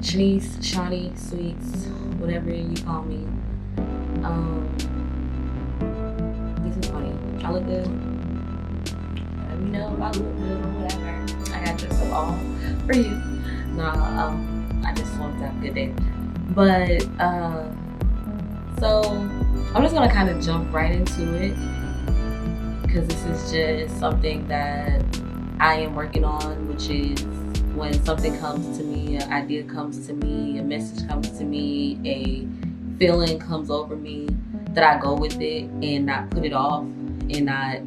Shanice, Shawnee, Sweets, whatever you call me. This is funny. I look good. Let me know if I look good or whatever. I got just all for you. No, I just want to have a good day. But so I'm just gonna kind of jump right into it because this is just something that I am working on, which is when something comes to me, an idea comes to me, a message comes to me, a feeling comes over me, that I go with it and not put it off and not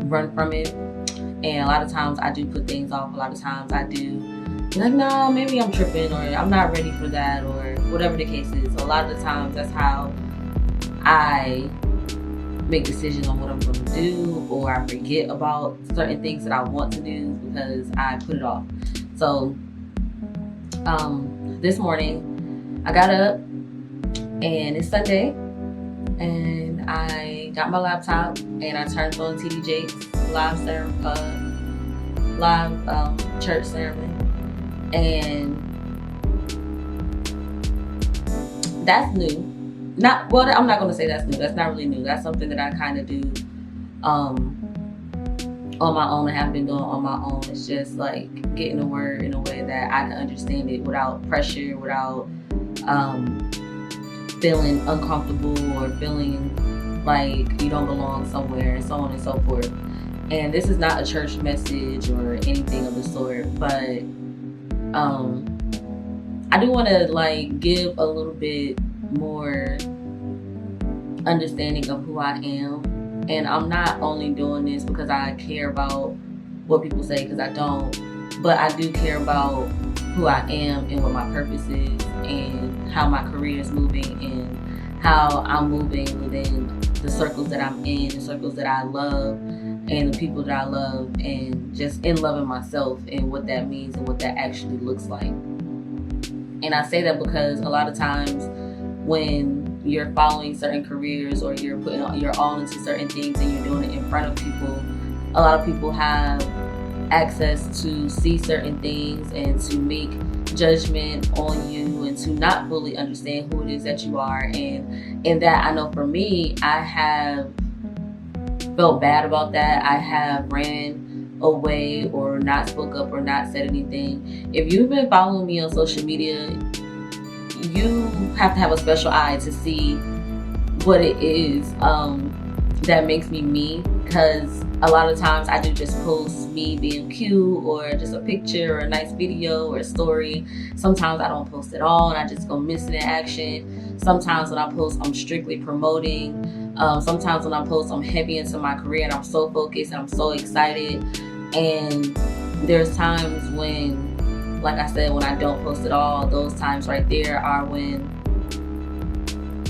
run from it. And a lot of times I do put things off. A lot of times I do be like, no, maybe I'm tripping, or I'm not ready for that, or whatever the case is. So a lot of the times that's how I make decisions on what I'm going to do, or I forget about certain things that I want to do because I put it off. So this morning I got up and it's Sunday and I got my laptop and I turned on TD Jakes live church sermon, and that's new. I'm not going to say that's new. That's not really new. That's something that I kind of do on my own and have been doing on my own. It's just like getting the word in a way that I can understand it without pressure, without feeling uncomfortable or feeling like you don't belong somewhere, and so on and so forth. And this is not a church message or anything of the sort, but I do want to like give a little bit more understanding of who I am. And I'm not only doing this because I care about what people say, because I don't, but I do care about who I am and what my purpose is and how my career is moving and how I'm moving within the circles that I'm in, the circles that I love and the people that I love, and just in loving myself and what that means and what that actually looks like. And I say that because a lot of times when you're following certain careers or you're putting your all into certain things and you're doing it in front of people, a lot of people have access to see certain things and to make judgment on you and to not fully understand who it is that you are. And in that, I know for me, I have felt bad about that. I have ran away or not spoke up or not said anything. If you've been following me on social media, you have to have a special eye to see what it is that makes me, because a lot of times I do just post me being cute or just a picture or a nice video or a story. Sometimes I don't post at all and I just go missing in action. Sometimes when I post, I'm strictly promoting. Sometimes when I post, I'm heavy into my career and I'm so focused and I'm so excited. And there's times when, like I said, when I don't post at all, those times right there are when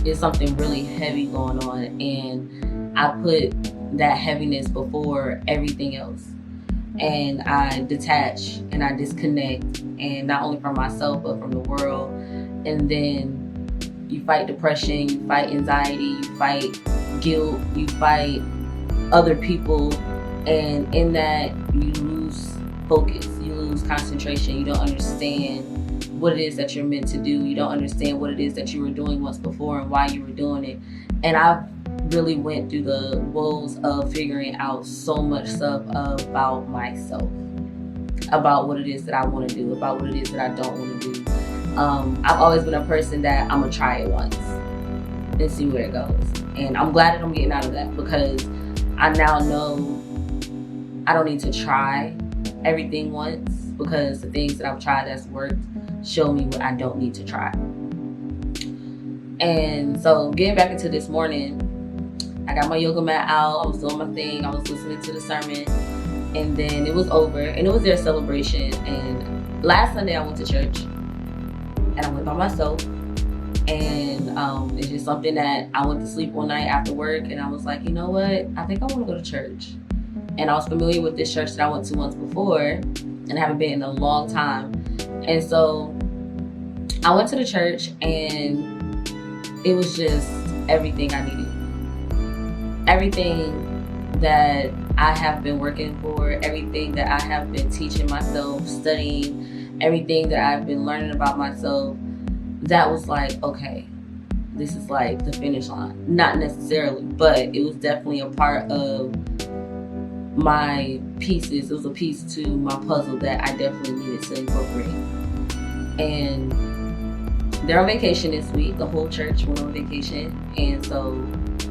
there's something really heavy going on, and I put that heaviness before everything else, and I detach and I disconnect, and not only from myself but from the world. And then you fight depression, you fight anxiety, you fight guilt, you fight other people, and in that you lose focus, you lose concentration, you don't understand what it is that you're meant to do, you don't understand what it is that you were doing once before and why you were doing it. And I really went through the woes of figuring out so much stuff about myself, about what it is that I want to do, about what it is that I don't want to do. I've always been a person that I'm gonna try it once and see where it goes, and I'm glad that I'm getting out of that, because I now know I don't need to try everything once, because the things that I've tried that's worked show me what I don't need to try. And so getting back into this morning, I got my yoga mat out, I was doing my thing, I was listening to the sermon, and then it was over and it was their celebration. And last Sunday I went to church and I went by myself, and it's just something that I went to sleep one night after work and I was like, you know what, I think I want to go to church. And I was familiar with this church that I went to once before and haven't been in a long time. And so I went to the church and it was just everything I needed. Everything that I have been working for, everything that I have been teaching myself, studying, everything that I've been learning about myself, that was like, okay, this is like the finish line. Not necessarily, but it was definitely a part of my pieces. It was a piece to my puzzle that I definitely needed to incorporate. And they're on vacation this week. The whole church went on vacation. And so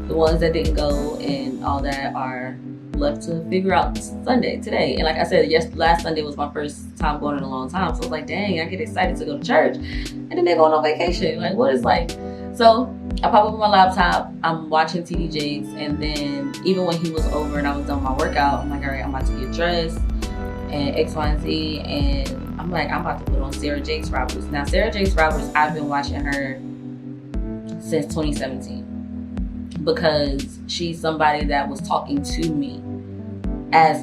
the ones that didn't go and all that are left to figure out Sunday, today. And like I said, last Sunday was my first time going in a long time. So I was like, dang, I get excited to go to church. And then they're going on vacation. Like, what is like? So I pop up on my laptop, I'm watching TD Jakes, and then even when he was over and I was done my workout, I'm like, all right, I'm about to get dressed and X, Y, and Z, and I'm like, I'm about to put on Sarah Jakes Roberts. Now, Sarah Jakes Roberts, I've been watching her since 2017 because she's somebody that was talking to me, as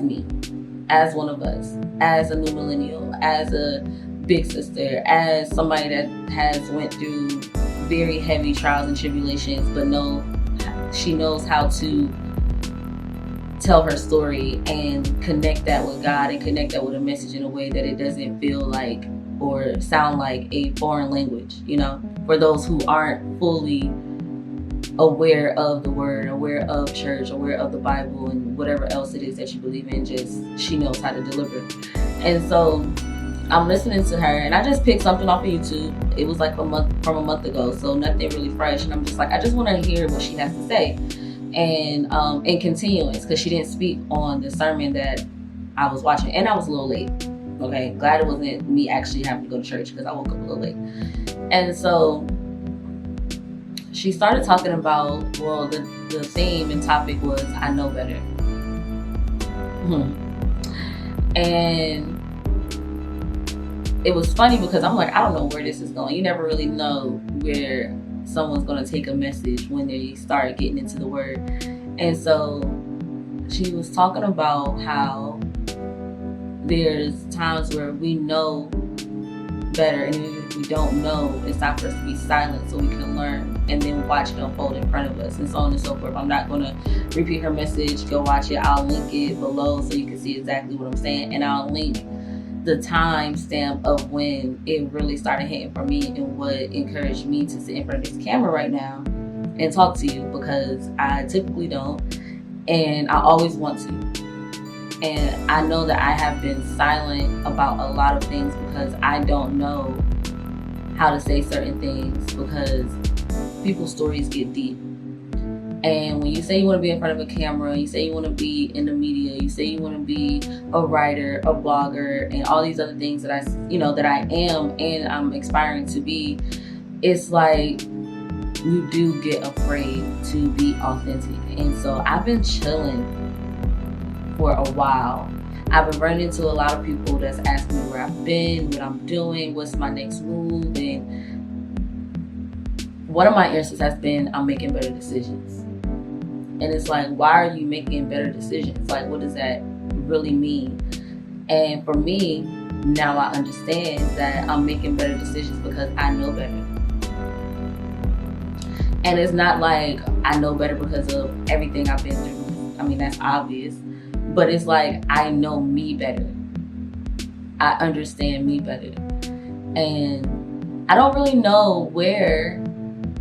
one of us, as a new millennial, as a big sister, as somebody that has went through very heavy trials and tribulations, but she knows how to tell her story and connect that with God and connect that with a message in a way that it doesn't feel like or sound like a foreign language, for those who aren't fully aware of the word, aware of church, aware of the Bible and whatever else it is that you believe in. Just she knows how to deliver. And so I'm listening to her, and I just picked something off of YouTube. It was like from a month ago, so nothing really fresh. And I'm just like, I just want to hear what she has to say, and in continuance, because she didn't speak on the sermon that I was watching, and I was a little late. Okay, glad it wasn't me actually having to go to church because I woke up a little late. And so she started talking about, well, the theme and topic was I know better, and it was funny because I'm like, I don't know where this is going. You never really know where someone's going to take a message when they start getting into the word. And so she was talking about how there's times where we know better, and even if we don't know, it's time for us to be silent so we can learn and then watch it unfold in front of us, and so on and so forth. I'm not going to repeat her message. Go watch it. I'll link it below so you can see exactly what I'm saying, and I'll link the time stamp of when it really started hitting for me and what encouraged me to sit in front of this camera right now and talk to you, because I typically don't, and I always want to. And I know that I have been silent about a lot of things because I don't know how to say certain things, because people's stories get deep. And when you say you want to be in front of a camera, you say you want to be in the media, you say you want to be a writer, a blogger, and all these other things that I am and I'm aspiring to be, it's like you do get afraid to be authentic. And so I've been chilling for a while. I've been running into a lot of people that's asking me where I've been, what I'm doing, what's my next move, and one of my answers has been, I'm making better decisions. And it's like, why are you making better decisions? Like, what does that really mean? And for me, now I understand that I'm making better decisions because I know better. And it's not like I know better because of everything I've been through. I mean, that's obvious. But it's like, I know me better. I understand me better. And I don't really know where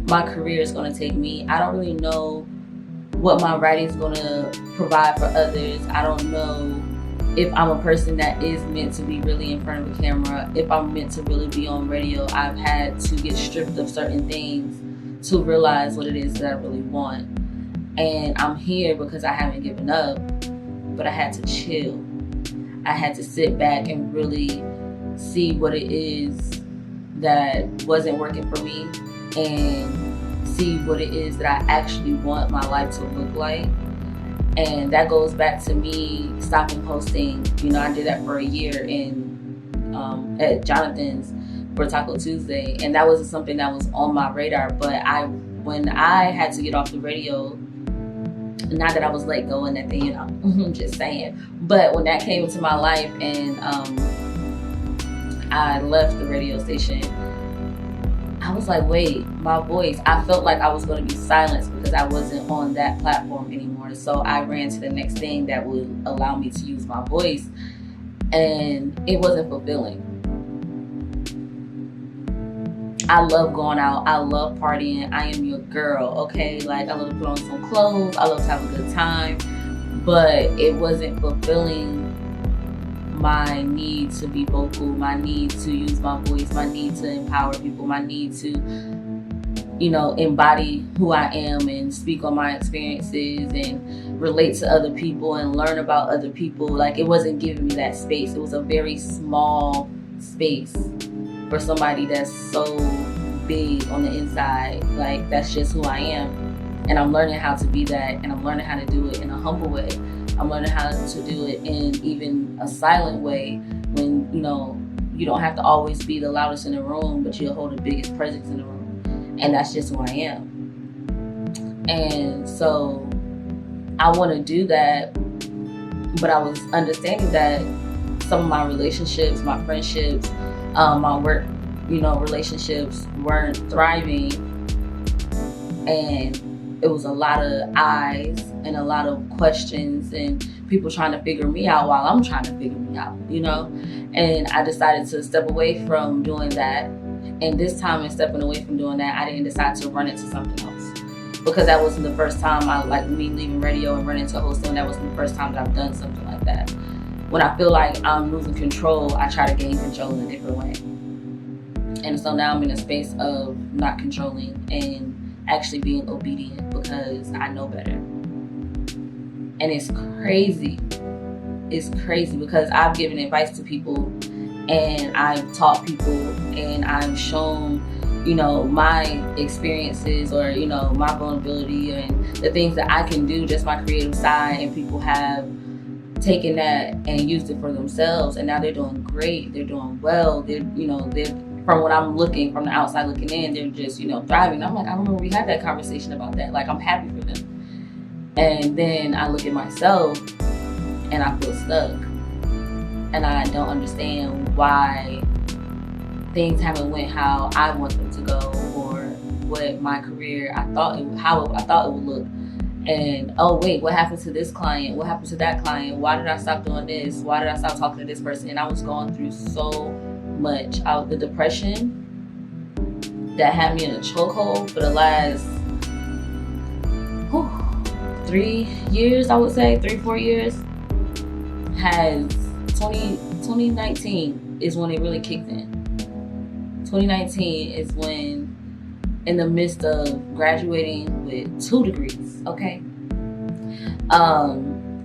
my career is going to take me. I don't really know what my writing is going to provide for others. I don't know if I'm a person that is meant to be really in front of a camera, if I'm meant to really be on radio. I've had to get stripped of certain things to realize what it is that I really want. And I'm here because I haven't given up, but I had to chill. I had to sit back and really see what it is that wasn't working for me and see what it is that I actually want my life to look like. And that goes back to me stopping posting. I did that for a year at Jonathan's for Taco Tuesday, and that wasn't something that was on my radar. But when I had to get off the radio, not that I was let go and that thing, I'm just saying, but when that came into my life and I left the radio station, I was like, wait, my voice. I felt like I was going to be silenced because I wasn't on that platform anymore. So I ran to the next thing that would allow me to use my voice, and it wasn't fulfilling. I love going out. I love partying. I am your girl, okay? Like, I love to put on some clothes. I love to have a good time. But it wasn't fulfilling my need to be vocal, my need to use my voice, my need to empower people, my need to, embody who I am and speak on my experiences and relate to other people and learn about other people. Like, it wasn't giving me that space. It was a very small space for somebody that's so big on the inside. Like, that's just who I am. And I'm learning how to be that, and I'm learning how to do it in a humble way. I'm learning how to do it in even a silent way when, you don't have to always be the loudest in the room, but you'll hold the biggest presence in the room. And that's just who I am. And so I want to do that, but I was understanding that some of my relationships, my friendships, my work, relationships weren't thriving. And it was a lot of eyes and a lot of questions and people trying to figure me out while I'm trying to figure me out, And I decided to step away from doing that. And this time, in stepping away from doing that, I didn't decide to run into something else. Because that wasn't the first time me leaving radio and running into hosting. That wasn't the first time that I've done something like that. When I feel like I'm losing control, I try to gain control in a different way. And so now I'm in a space of not controlling and actually being obedient because I know better. And it's crazy. It's crazy because I've given advice to people and I've taught people and I've shown, my experiences or, my vulnerability and the things that I can do, just my creative side, and people have taken that and used it for themselves, and now they're doing great. They're doing well. They're from what I'm looking from the outside looking in, they're just, thriving. I'm like, I remember we had that conversation about that. Like, I'm happy for them. And then I look at myself and I feel stuck. And I don't understand why things haven't went how I want them to go, or what my career how I thought it would look. And oh wait, what happened to this client? What happened to that client? Why did I stop doing this? Why did I stop talking to this person? And I was going through so much. The depression that had me in a chokehold for the last 3 years, I would say 3-4 years, has 2019 is when it really kicked in. 2019 is when, in the midst of graduating with 2 degrees, okay?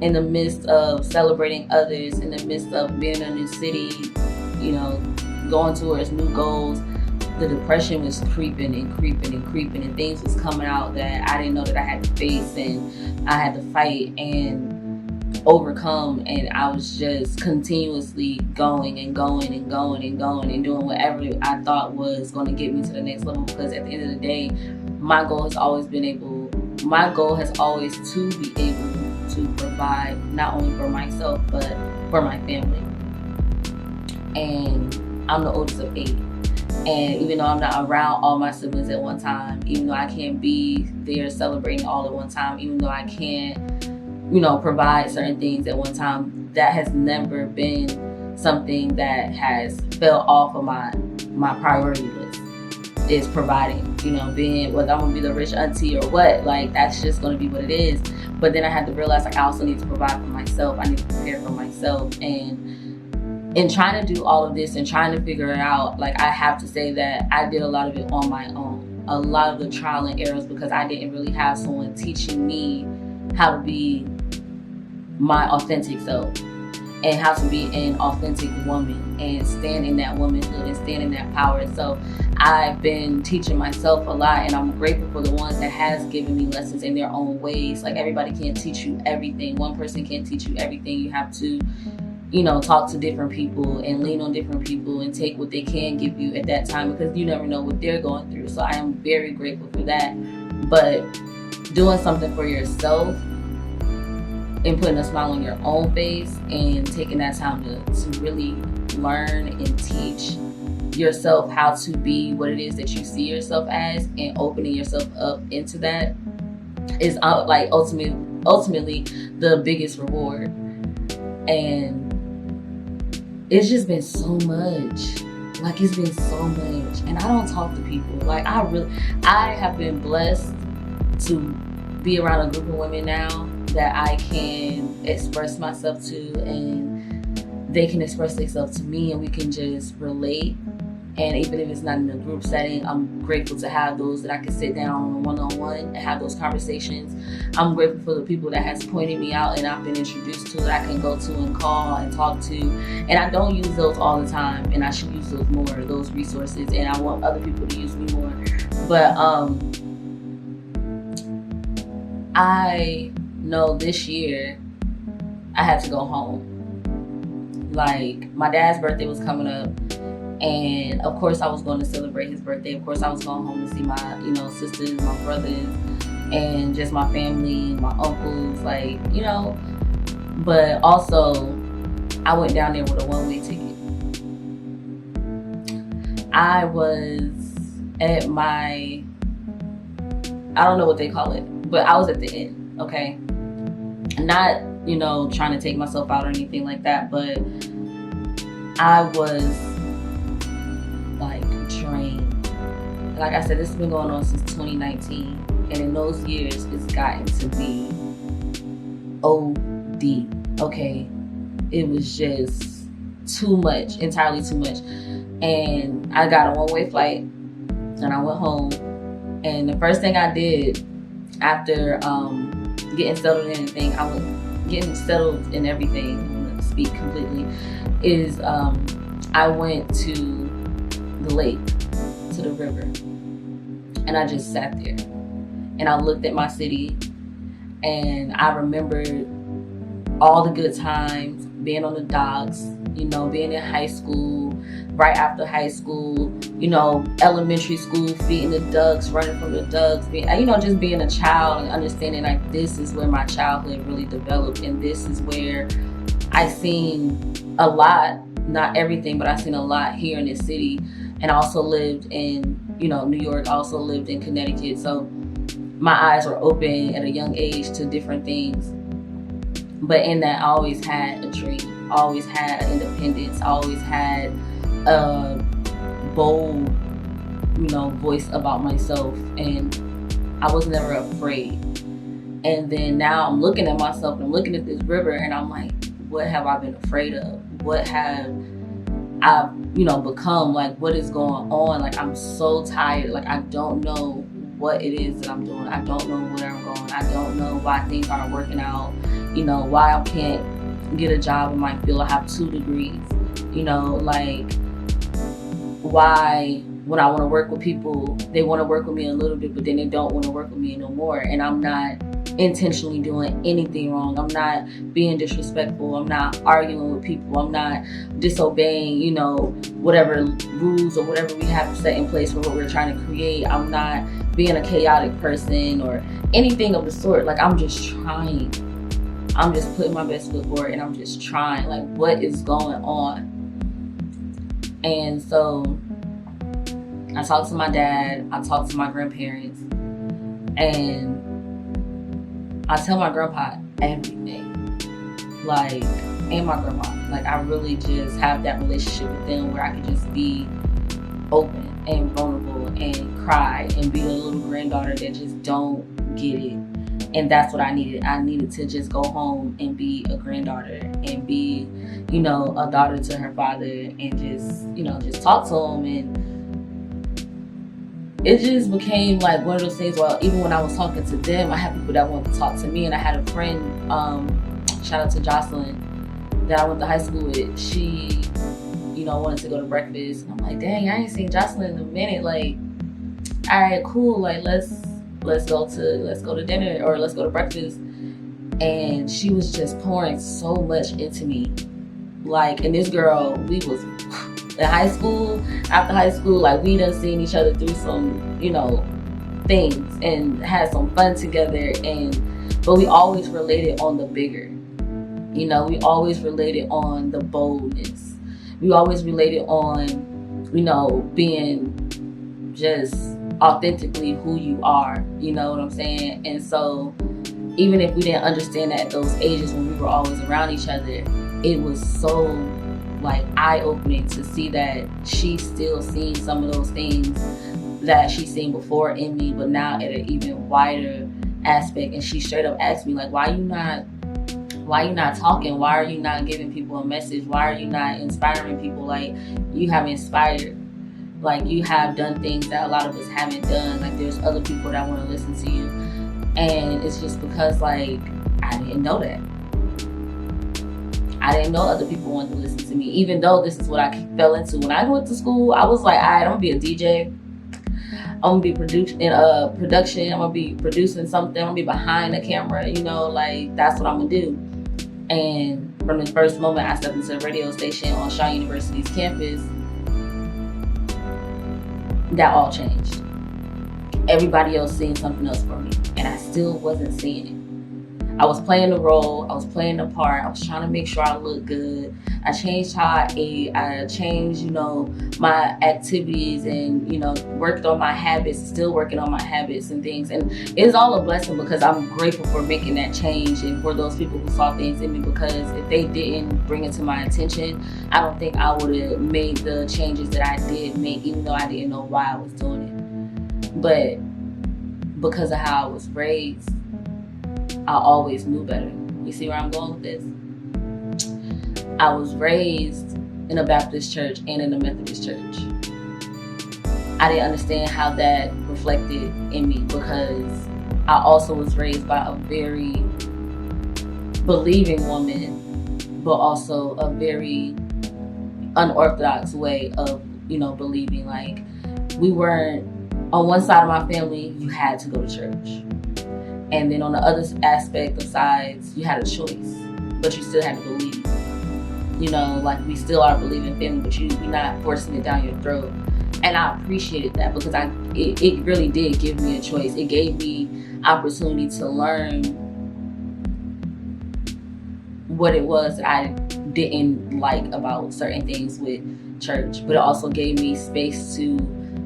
In the midst of celebrating others, in the midst of being in a new city, going towards new goals, the depression was creeping and things was coming out that I didn't know that I had to face and I had to fight and overcome. And I was just continuously going and doing whatever I thought was going to get me to the next level, because at the end of the day, my goal has always to be able to provide not only for myself but for my family. And I'm the oldest of 8. And even though I'm not around all my siblings at one time, even though I can't be there celebrating all at one time, even though I can't, provide certain things at one time, that has never been something that has fell off of my priority list. Is providing, being, whether I'm gonna be the rich auntie or what, like, that's just gonna be what it is. But then I had to realize, like, I also need to provide for myself. I need to prepare for myself. And in trying to do all of this and trying to figure it out, like, I have to say that I did a lot of it on my own. A lot of the trial and errors, because I didn't really have someone teaching me how to be my authentic self and how to be an authentic woman and stand in that womanhood and stand in that power. So I've been teaching myself a lot, and I'm grateful for the ones that has given me lessons in their own ways. Like, everybody can't teach you everything. One person can't teach you everything. You have to talk to different people and lean on different people and take what they can give you at that time, because you never know what they're going through. So I am very grateful for that. But doing something for yourself and putting a smile on your own face and taking that time to really learn and teach yourself how to be what it is that you see yourself as, and opening yourself up into that is like ultimately the biggest reward. And it's just been so much. Like, it's been so much, and I don't talk to people. Like, I have been blessed to be around a group of women now that I can express myself to, and they can express themselves to me, and we can just relate. And even if it's not in a group setting, I'm grateful to have those that I can sit down one-on-one and have those conversations. I'm grateful for the people that has pointed me out and I've been introduced to, that I can go to and call and talk to. And I don't use those all the time, and I should use those more, those resources, and I want other people to use me more. But I know this year I had to go home. Like, my dad's birthday was coming up, and of course I was going to celebrate his birthday. Of course I was going home to see my, sisters, my brothers, and just my family, my uncles, but also I went down there with a one-way ticket. I was at I don't know what they call it, but I was at the end, okay? Not, trying to take myself out or anything like that, but I was drained. Like I said, this has been going on since 2019, and in those years, it's gotten to be OD, okay? It was just too much, entirely too much. And I got a one-way flight, and I went home, and the first thing I did after getting settled in everything, I'm gonna speak completely, is I went to the lake, to the river, and I just sat there and I looked at my city, and I remembered all the good times, being on the docks, being in high school, right after high school, elementary school, feeding the ducks, running from the ducks, just being a child and understanding like this is where my childhood really developed, and this is where I seen a lot, not everything, but I seen a lot here in this city. And I also lived in, New York, I also lived in Connecticut. So my eyes were open at a young age to different things. But in that, I always had a dream, I always had independence, I always had a bold, voice about myself, and I was never afraid. And then now I'm looking at myself and I'm looking at this river, and I'm like, what have I been afraid of? What have I, become? Like, what is going on? Like, I'm so tired. Like, I don't know what it is that I'm doing. I don't know where I'm going. I don't know why things aren't working out. Why I can't get a job in my field. I have 2 degrees. Why when I want to work with people, they want to work with me a little bit, but then they don't want to work with me no more. And I'm not intentionally doing anything wrong. I'm not being disrespectful. I'm not arguing with people. I'm not disobeying, whatever rules or whatever we have set in place for what we're trying to create. I'm not being a chaotic person or anything of the sort. Like, I'm just trying. I'm just putting my best foot forward, and I'm just trying. Like, what is going on? And so I talked to my dad, I talked to my grandparents, and I tell my grandpa everything. Like, and my grandma. Like, I really just have that relationship with them where I can just be open and vulnerable and cry and be a little granddaughter that just don't get it. And that's what I needed. I needed to just go home and be a granddaughter and be, a daughter to her father, and just talk to him. And it just became like one of those things. Well, even when I was talking to them, I had people that wanted to talk to me, and I had a friend, shout out to Jocelyn, that I went to high school with. She, wanted to go to breakfast, and I'm like, dang, I ain't seen Jocelyn in a minute. Like, all right, cool. Like, let's go to dinner, or let's go to breakfast. And she was just pouring so much into me. Like, and this girl, we was in high school, after high school, like, we done seen each other through some, things and had some fun together. But we always related on the bigger. We always related on the boldness. We always related on, being just authentically who you are. You know what I'm saying? And so even if we didn't understand that at those ages when we were always around each other, it was so like eye-opening to see that she's still seeing some of those things that she's seen before in me, but now at an even wider aspect. And she straight up asked me, like, why you not talking? Why are you not giving people a message? Why are you not inspiring people? Like, you have inspired, like, you have done things that a lot of us haven't done. Like, there's other people that want to listen to you. And it's just because, like, I didn't know that. I didn't know other people wanted to listen to me, even though this is what I fell into. When I went to school, I was like, all right, I'm gonna be a DJ. I'm gonna be production. I'm gonna be producing something. I'm gonna be behind the camera. You know, like, that's what I'm gonna do. And from the first moment I stepped into the radio station on Shaw University's campus, that all changed. Everybody else seeing something else for me, and I still wasn't seeing it. I was playing the role, I was playing the part, I was trying to make sure I looked good. I changed how I ate, I changed, you know, my activities, and, you know, worked on my habits, still working on my habits and things. And it's all a blessing, because I'm grateful for making that change and for those people who saw things in me, because if they didn't bring it to my attention, I don't think I would have made the changes that I did make, even though I didn't know why I was doing it. But because of how I was raised, I always knew better. You see where I'm going with this? I was raised in a Baptist church and in a Methodist church. I didn't understand how that reflected in me, because I also was raised by a very believing woman, but also a very unorthodox way of, you know, believing. Like, we weren't, on one side of my family, you had to go to church. And then on the other aspect of sides, you had a choice, but you still had to believe. You know, like, we still are a believing family, but we're not forcing it down your throat. And I appreciated that, because it really did give me a choice. It gave me opportunity to learn what it was that I didn't like about certain things with church. But it also gave me space to,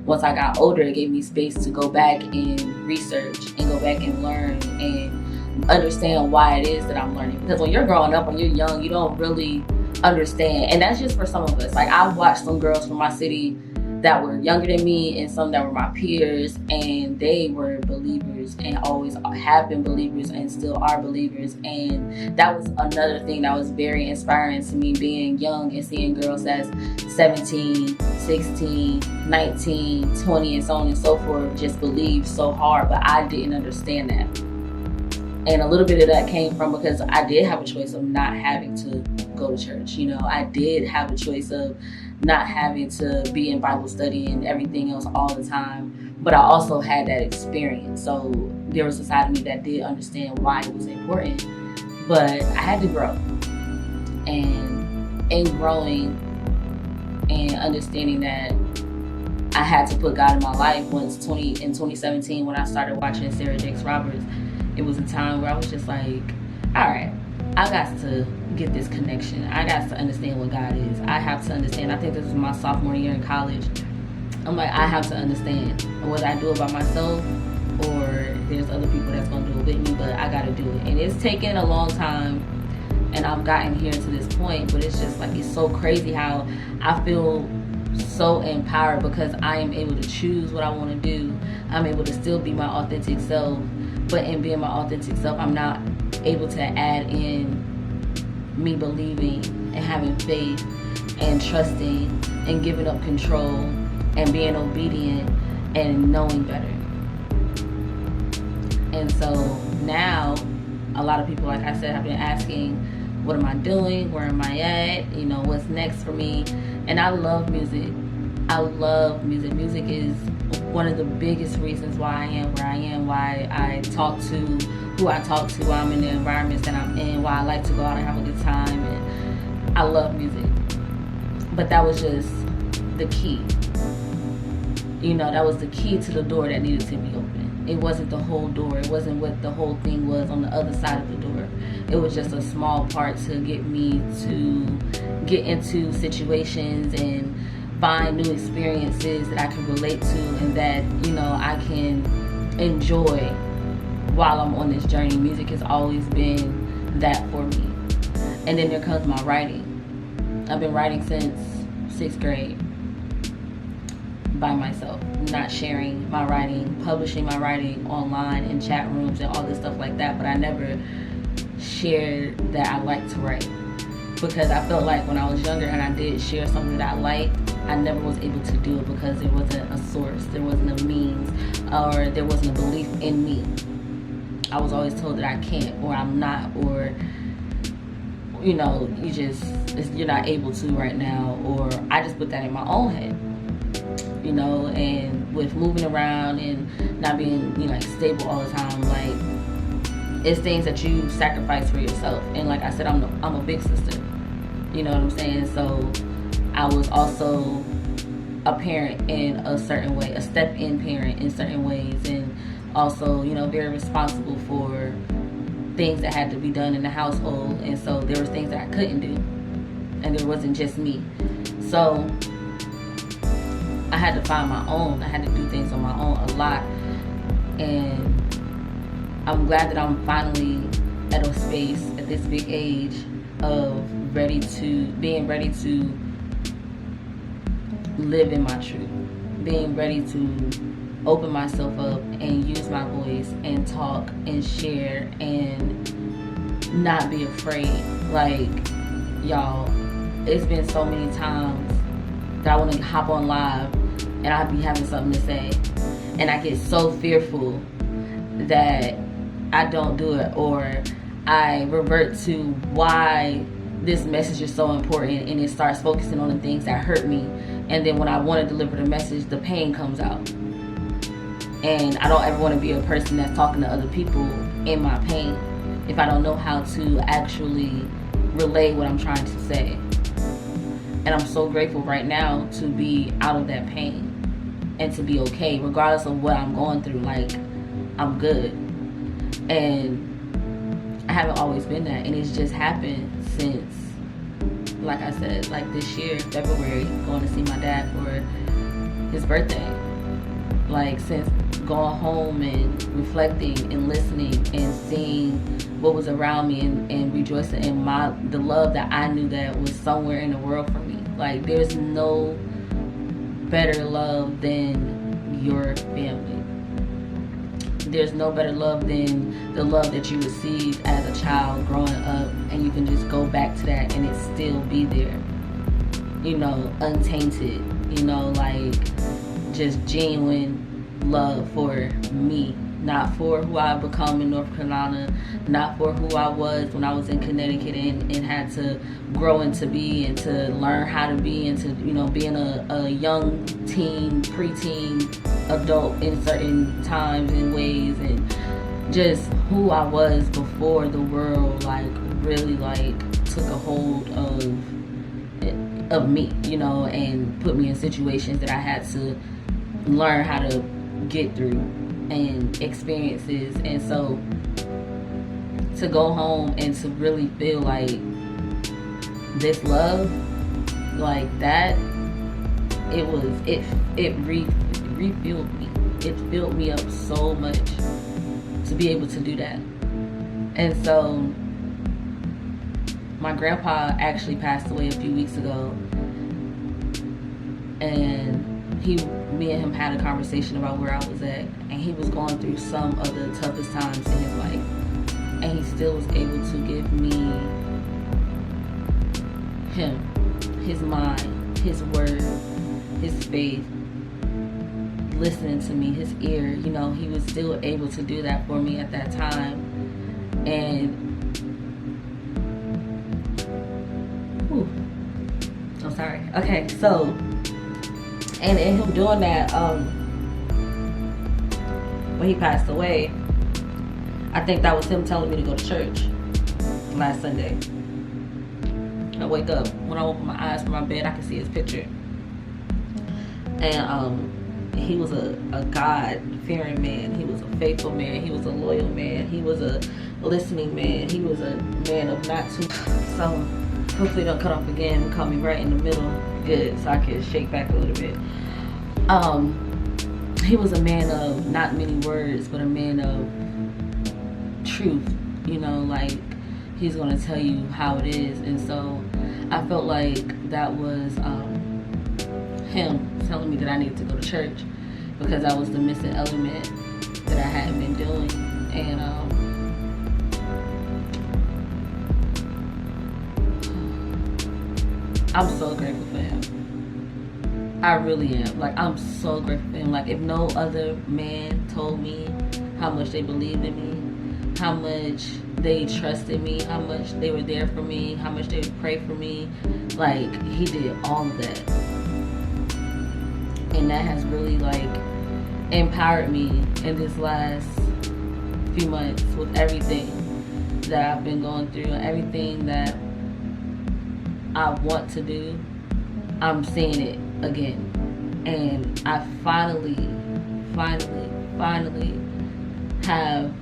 once I got older, it gave me space to go back and research and go back and learn and understand why it is that I'm learning. Because when you're growing up, when you're young, you don't really understand. And that's just for some of us. Like, I watched some girls from my city that were younger than me and some that were my peers, and they were believers and always have been believers and still are believers. And that was another thing that was very inspiring to me, being young and seeing girls that's 17, 16, 19, 20, and so on and so forth just believe so hard. But I didn't understand that. And a little bit of that came from, because I did have a choice of not having to go to church. You know, I did have a choice of not having to be in Bible study and everything else all the time. But I also had that experience. So there was a side of me that did understand why it was important. But I had to grow. And in growing and understanding that I had to put God in my life, in 2017, when I started watching Sarah Jakes Roberts, it was a time where I was just like, all right, I got to get this connection. I got to understand what God is. I have to understand. I think this was my sophomore year in college. I'm like, I have to understand whether I do it by myself or there's other people that's going to do it with me, but I got to do it. And it's taken a long time, and I've gotten here to this point, but it's just like, it's so crazy how I feel so empowered, because I am able to choose what I want to do. I'm able to still be my authentic self, but in being my authentic self, I'm not able to add in me believing and having faith and trusting and giving up control and being obedient and knowing better. And so now, a lot of people, like I said, have been asking, what am I doing? Where am I at? You know, what's next for me? And I love music. I love music. Music is one of the biggest reasons why I am where I am, why I talk to who I talk to, why I'm in the environments that I'm in, why I like to go out and have a good time. And I love music. But that was just the key. You know, that was the key to the door that needed to be open. It wasn't the whole door. It wasn't what the whole thing was on the other side of the door. It was just a small part to get me to get into situations and find new experiences that I can relate to and that, you know, I can enjoy while I'm on this journey. Music has always been that for me. And then there comes my writing. I've been writing since 6th grade by myself, not sharing my writing, publishing my writing online in chat rooms and all this stuff like that, but I never shared that I like to write, because I felt like when I was younger and I did share something that I liked, I never was able to do it because there wasn't a source, there wasn't a means, or there wasn't a belief in me. I was always told that I can't, or I'm not, or you're not able to right now, or I just put that in my own head, and with moving around and not being, stable all the time, like, it's things that you sacrifice for yourself. And like I said, I'm a big sister, you know what I'm saying? So I was also a parent in a certain way, a step-in parent in certain ways, and also, very responsible for things that had to be done in the household. And so there was things that I couldn't do, and there wasn't just me. So I had to find my own. I had to do things on my own a lot. And I'm glad that I'm finally at a space at this big age of being ready to live in my truth, being ready to open myself up and use my voice and talk and share and not be afraid. Like, y'all, it's been so many times that I want to hop on live and I be having something to say, and I get so fearful that I don't do it, or I revert to why this message is so important, and it starts focusing on the things that hurt me. And then when I want to deliver the message, the pain comes out. And I don't ever want to be a person that's talking to other people in my pain if I don't know how to actually relay what I'm trying to say. And I'm so grateful right now to be out of that pain and to be okay, regardless of what I'm going through. Like, I'm good. And I haven't always been that, and it's just happened since, like I said, like this year, February, going to see my dad for his birthday. Like, since going home and reflecting and listening and seeing what was around me and rejoicing in the love that I knew that was somewhere in the world for me. Like, there's no better love than your family. There's no better love than the love that you received as a child growing up, and you can just go back to that and it still be there, untainted, like just genuine love for me, not for who I've become in North Carolina, not for who I was when I was in Connecticut and had to grow into be and to learn how to be, and to, being a young teen, preteen, adult in certain times and ways, and just who I was before the world really took a hold of me, and put me in situations that I had to learn how to get through and experiences. And so to go home and to really feel like this love like that, it refueled me. It filled me up so much to be able to do that. And so my grandpa actually passed away a few weeks ago, and me and him had a conversation about where I was at, and he was going through some of the toughest times in his life, and he still was able to give me his mind, his word, his faith, listening to me, his ear. He was still able to do that for me at that time. And I'm sorry. Okay, so and him doing that, when he passed away, I think that was him telling me to go to church last Sunday. I wake up, when I open my eyes from my bed, I can see his picture. And he was a God-fearing man. He was a faithful man. He was a loyal man. He was a listening man. He was a man of not too. So hopefully don't cut off again and call me right in the middle. Good, so I can shake back a little bit. He was a man of not many words, but a man of truth. he's going to tell you how it is. And so I felt like that was him telling me that I needed to go to church, because that was the missing element that I hadn't been doing. And I'm so grateful for him. I really am. Like, I'm so grateful for him. Like, if no other man told me how much they believed in me, how much they trusted me, how much they were there for me, how much they would pray for me, like, he did all of that. And that has really, like, empowered me in this last few months with everything that I've been going through and everything that I want to do. I'm seeing it again. And I finally have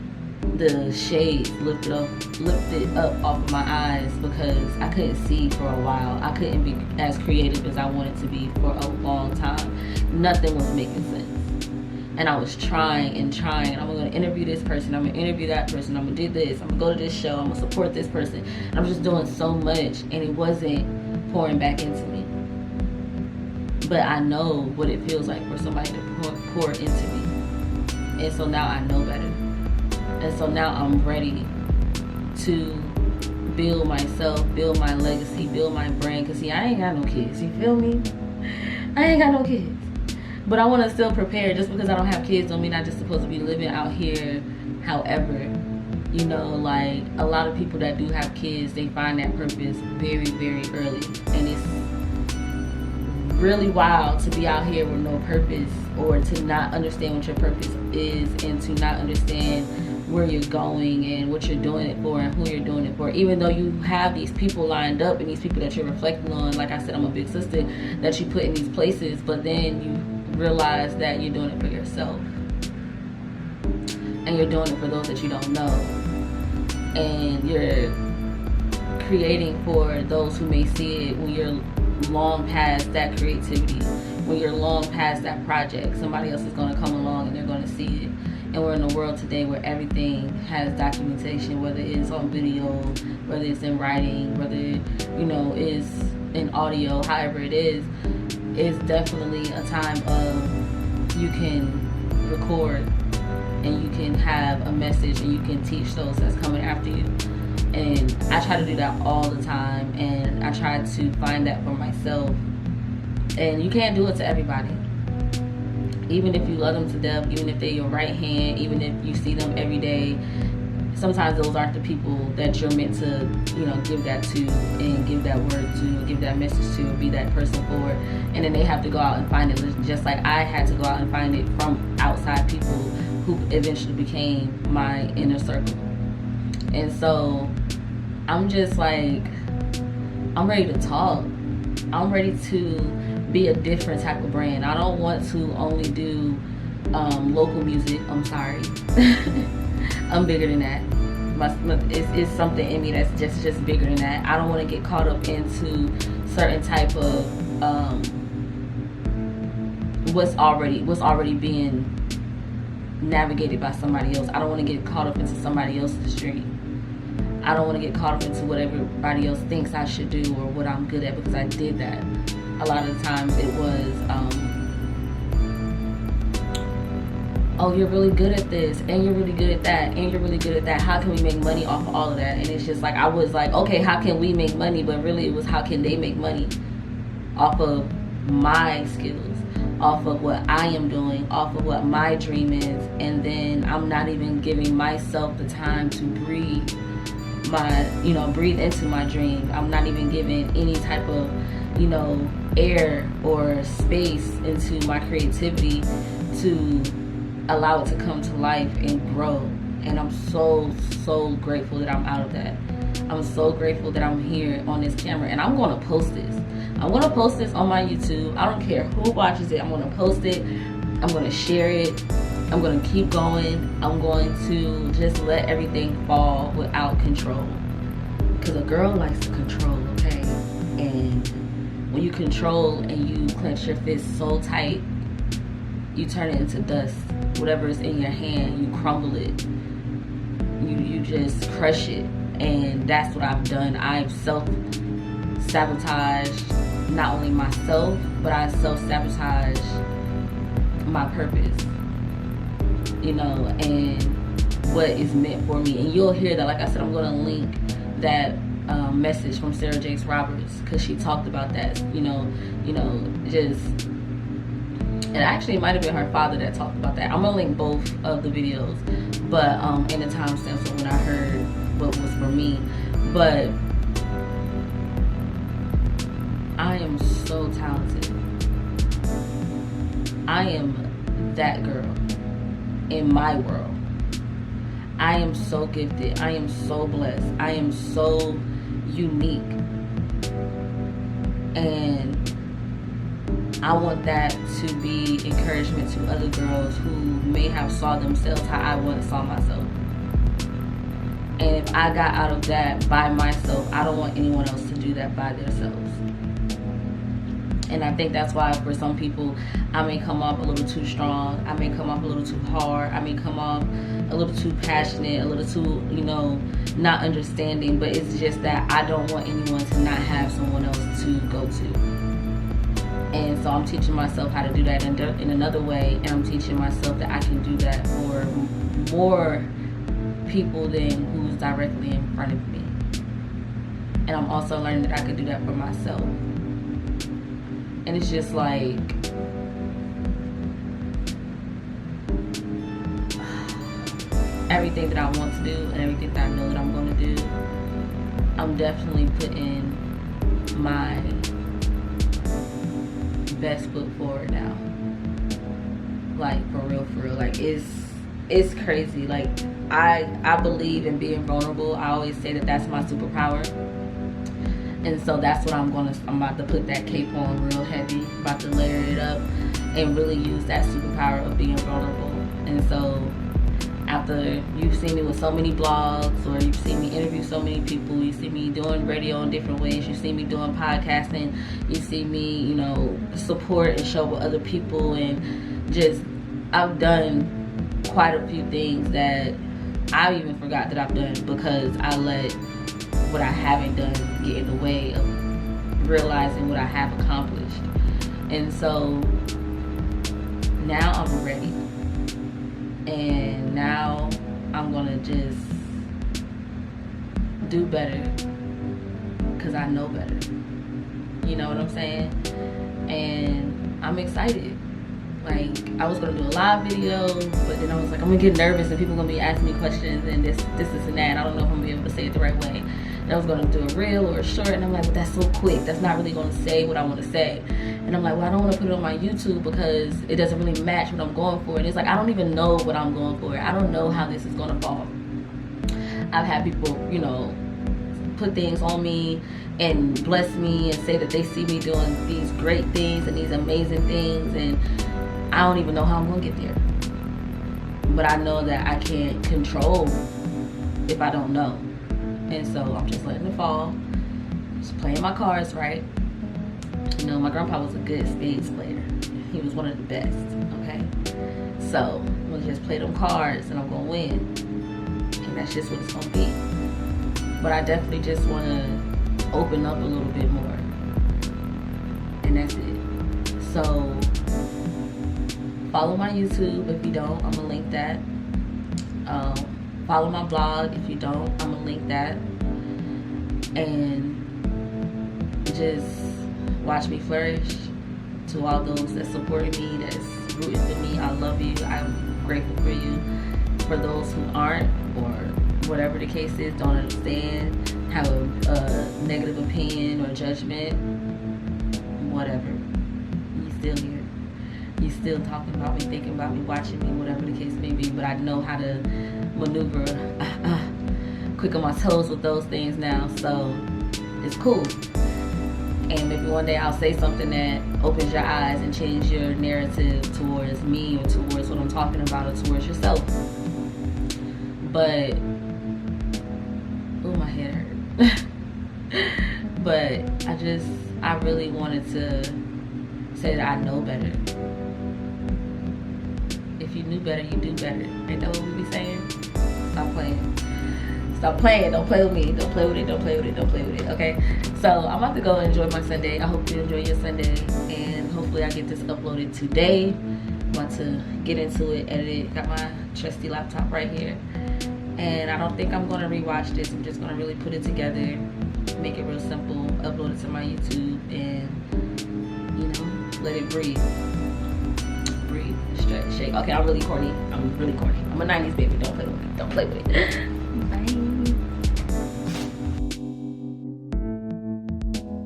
the shades lifted up off of my eyes, because I couldn't see for a while. I couldn't be as creative as I wanted to be for a long time. Nothing was making sense. And I was trying. I'm going to interview this person, I'm going to interview that person, I'm going to do this, I'm going to go to this show, I'm going to support this person. And I'm just doing so much, and it wasn't pouring back into me. But I know what it feels like for somebody to pour into me. And so now I know better. And so now I'm ready to build myself, build my legacy, build my brand. Because, see, I ain't got no kids. You feel me? I ain't got no kids. But I want to still prepare. Just because I don't have kids don't mean I'm just supposed to be living out here. However, you know, like, a lot of people that do have kids, they find that purpose very, very early. And it's really wild to be out here with no purpose, or to not understand what your purpose is, and to not understand where you're going and what you're doing it for and who you're doing it for. Even though you have these people lined up and these people that you're reflecting on, like I said, I'm a big sister, that you put in these places, but then you realize that you're doing it for yourself. And you're doing it for those that you don't know. And you're creating for those who may see it when you're long past that creativity, when you're long past that project. Somebody else is going to come along and they're going to see it. And we're in a world today where everything has documentation, whether it's on video, whether it's in writing, whether, you know, is in audio, however it is. It's definitely a time of, you can record and you can have a message and you can teach those that's coming after you. And I try to do that all the time, and I try to find that for myself. And you can't do it to everybody. Even if you love them to death, even if they're your right hand, even if you see them every day, sometimes those aren't the people that you're meant to, you know, give that to and give that word to, give that message to, or be that person for. And then they have to go out and find it, just like I had to go out and find it from outside people who eventually became my inner circle. And so I'm just like, I'm ready to talk. I'm ready to be a different type of brand. I don't want to only do local music. I'm sorry. I'm bigger than that. It's something in me that's just bigger than that. I don't want to get caught up into certain type of what's already being navigated by somebody else. I don't want to get caught up into somebody else's dream. I don't want to get caught up into what everybody else thinks I should do or what I'm good at, because I did that. A lot of the times it was, oh, you're really good at this, and you're really good at that, and you're really good at that. How can we make money off of all of that? And it's just like, I was like, okay, how can we make money? But really it was, how can they make money off of my skills, off of what I am doing, off of what my dream is. And then I'm not even giving myself the time to breathe into my dream. I'm not even giving any type of, air or space into my creativity to allow it to come to life and grow. And I'm so grateful that I'm out of that. I'm so grateful that I'm here on this camera, and I'm going to post this. I'm going to post this on my YouTube. I don't care who watches it. I'm going to post it. I'm going to share it. I'm going to keep going. I'm going to just let everything fall without control. Because a girl likes to control, okay? And when you control and you clench your fist so tight, you turn it into dust. Whatever is in your hand, you crumble it. You just crush it. And that's what I've done. I've self-sabotaged not only myself, but I self-sabotaged my purpose, you know, and what is meant for me. And you'll hear that, like I said, I'm going to link that message from Sarah Jakes Roberts, because she talked about that, you know, just, and actually it might have been her father that talked about that. I'm going to link both of the videos, but in the timestamp, so when I heard what was for me. But I am so talented. I am that girl in my world. I am so gifted. I am so blessed. I am so unique. And I want that to be encouragement to other girls who may have saw themselves how I once saw myself. And if I got out of that by myself, I don't want anyone else to do that by themselves. And I think that's why for some people, I may come off a little too strong. I may come off a little too hard. I may come off a little too passionate, a little too, you know, not understanding. But it's just that I don't want anyone to not have someone else to go to. And so I'm teaching myself how to do that in another way. And I'm teaching myself that I can do that for more people than who's directly in front of me. And I'm also learning that I can do that for myself. And it's just like, everything that I want to do and everything that I know that I'm going to do, I'm definitely putting my best foot forward now. Like, for real. Like, it's crazy. Like, I believe in being vulnerable. I always say that that's my superpower. And so that's what I'm about to put that cape on real heavy, about to layer it up and really use that superpower of being vulnerable. And so after you've seen me with so many blogs, or you've seen me interview so many people, you see me doing radio in different ways, you see me doing podcasting, you see me, you know, support and show with other people, and just, I've done quite a few things that I even forgot that I've done because I let what I haven't done get in the way of realizing what I have accomplished. And so now I'm ready. And now I'm gonna just do better because I know better. You know what I'm saying? And I'm excited. Like, I was gonna do a live video, but then I was like, I'm gonna get nervous and people are gonna be asking me questions and this and that. I don't know if I'm gonna be able to say it the right way. And I was gonna do a reel or a short, and I'm like, but that's so quick. That's not really gonna say what I wanna say. And I'm like, well, I don't wanna put it on my YouTube because it doesn't really match what I'm going for. And it's like, I don't even know what I'm going for. I don't know how this is gonna fall. I've had people, you know, put things on me and bless me and say that they see me doing these great things and these amazing things, and I don't even know how I'm gonna get there. But I know that I can't control if I don't know. And so I'm just letting it fall, just playing my cards right. You know, my grandpa was a good spades player. He was one of the best, okay? So I'm gonna just play them cards and I'm gonna win. And that's just what it's gonna be. But I definitely just wanna open up a little bit more. And that's it. So follow my YouTube if you don't, I'm gonna link that. Follow my blog if you don't, I'm gonna link that. And just watch me flourish. To all those that supported me, that's rooting for me, I love you. I'm grateful for you. For those who aren't, or whatever the case is, don't understand, have a negative opinion or judgment, whatever, you still here. You still talking about me, thinking about me, watching me, whatever the case may be. But I know how to maneuver quick on my toes with those things now, so it's cool. And maybe one day I'll say something that opens your eyes and change your narrative towards me or towards what I'm talking about or towards yourself. But, ooh, my head hurt. But I really wanted to say that I know better. If you knew better, you do better. Ain't that what we be saying? Stop playing. Stop playing. Don't play with me. Don't play with it. Don't play with it. Don't play with it. Okay. So I'm about to go enjoy my Sunday. I hope you enjoy your Sunday, and hopefully I get this uploaded today. I'm about to get into it, edit it. Got my trusty laptop right here, and I don't think I'm gonna rewatch this. I'm just gonna really put it together, make it real simple, upload it to my YouTube, and let it breathe. Breathe, stretch, shake. Okay, I'm really corny. I'm a 90s baby. Don't play with me. Don't play with it.